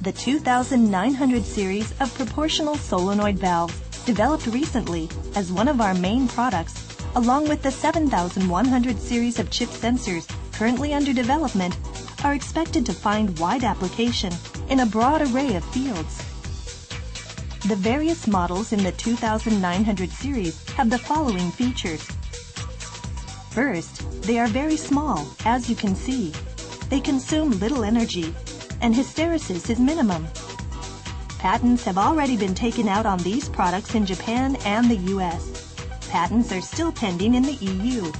The 2900 series of proportional solenoid valves, developed recently as one of our main products, along with the 7100 series of chip sensors currently under development, are expected to find wide application in a broad array of fields. The various models in the 2900 series have the following features. First, they are very small, as you can see. They consume little energy, and hysteresis is minimum. Patents have already been taken out on these products in Japan and the US. Patents are still pending in the EU.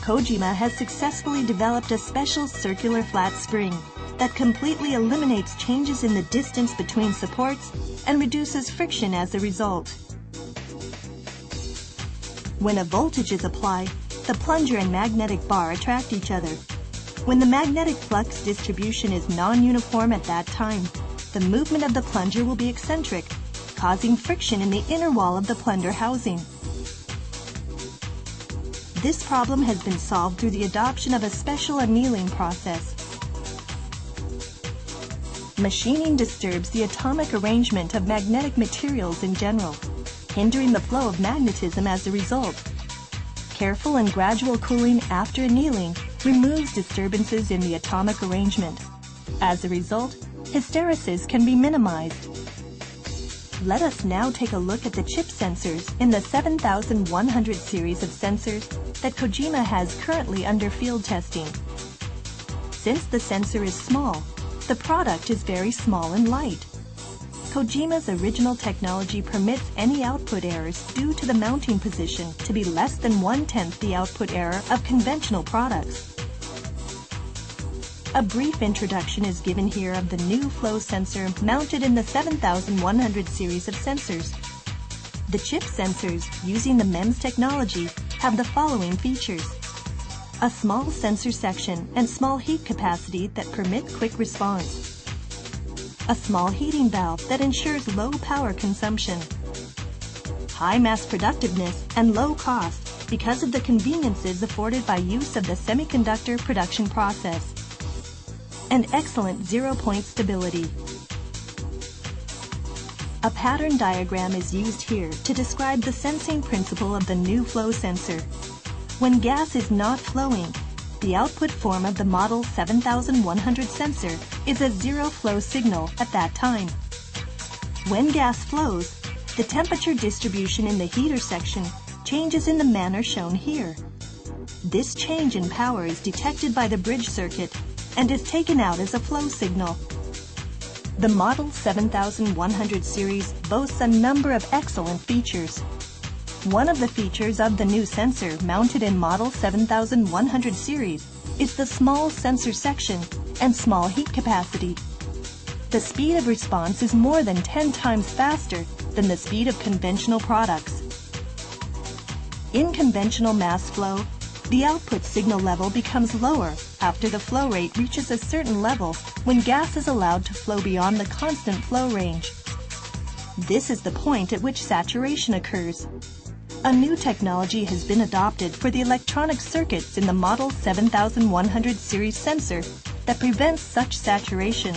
Kojima has successfully developed a special circular flat spring that completely eliminates changes in the distance between supports and reduces friction as a result. When a voltage is applied, the plunger and magnetic bar attract each other. When the magnetic flux distribution is non-uniform at that time, the movement of the plunger will be eccentric, causing friction in the inner wall of the plunger housing. This problem has been solved through the adoption of a special annealing process. Machining disturbs the atomic arrangement of magnetic materials in general, hindering the flow of magnetism as a result. Careful and gradual cooling after annealing removes disturbances in the atomic arrangement. As a result, hysteresis can be minimized. Let us now take a look at the chip sensors in the 7100 series of sensors that Kojima has currently under field testing. Since the sensor is small, the product is very small and light. Kojima's original technology permits any output errors due to the mounting position to be less than 1/10 the output error of conventional products. A brief introduction is given here of the new flow sensor mounted in the 7100 series of sensors. The chip sensors using the MEMS technology have the following features: a small sensor section and small heat capacity that permit quick response, a small heating valve that ensures low power consumption, high mass productiveness and low cost because of the conveniences afforded by use of the semiconductor production process, and excellent zero-point stability. A pattern diagram is used here to describe the sensing principle of the new flow sensor. When gas is not flowing, the output form of the model 7100 sensor is a zero flow signal at that time. When gas flows, the temperature distribution in the heater section changes in the manner shown here. This change in power is detected by the bridge circuit and is taken out as a flow signal. The Model 7100 series boasts a number of excellent features. One of the features of the new sensor mounted in Model 7100 series is the small sensor section and small heat capacity. The speed of response is more than 10 times faster than the speed of conventional products. In conventional mass flow, the output signal level becomes lower after the flow rate reaches a certain level when gas is allowed to flow beyond the constant flow range. This is the point at which saturation occurs. A new technology has been adopted for the electronic circuits in the Model 7100 series sensor that prevents such saturation.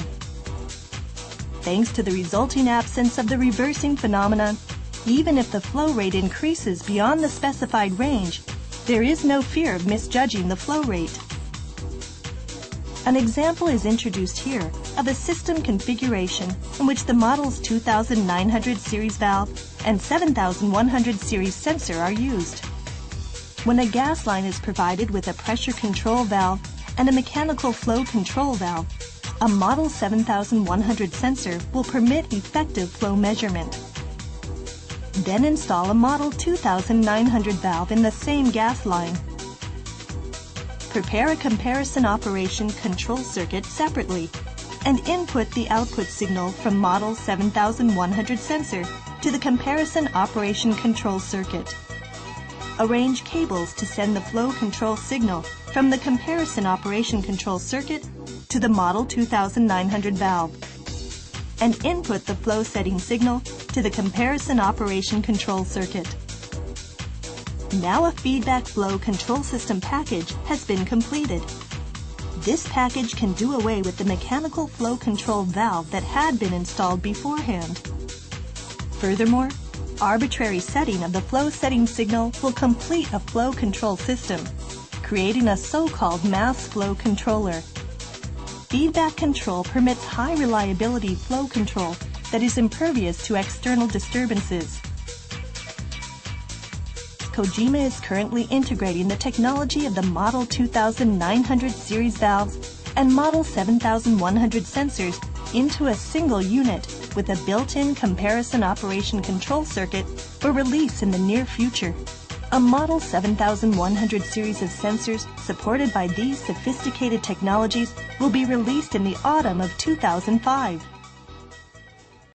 Thanks to the resulting absence of the reversing phenomenon, even if the flow rate increases beyond the specified range, there is no fear of misjudging the flow rate. An example is introduced here of a system configuration in which the model's 2900 series valve and 7100 series sensor are used. When a gas line is provided with a pressure control valve and a mechanical flow control valve, a Model 7100 sensor will permit effective flow measurement. Then install a Model 2900 valve in the same gas line. Prepare a comparison operation control circuit separately and input the output signal from Model 7100 sensor to the comparison operation control circuit. Arrange cables to send the flow control signal from the comparison operation control circuit to the Model 2900 valve, and input the flow setting signal to the comparison operation control circuit. Now a feedback flow control system package has been completed. This package can do away with the mechanical flow control valve that had been installed beforehand. Furthermore, arbitrary setting of the flow setting signal will complete a flow control system, creating a so-called mass flow controller. Feedback control permits high reliability flow control that is impervious to external disturbances. Kojima is currently integrating the technology of the Model 2900 series valves and Model 7100 sensors into a single unit with a built-in comparison operation control circuit for release in the near future. A Model 7100 series of sensors supported by these sophisticated technologies will be released in the autumn of 2005.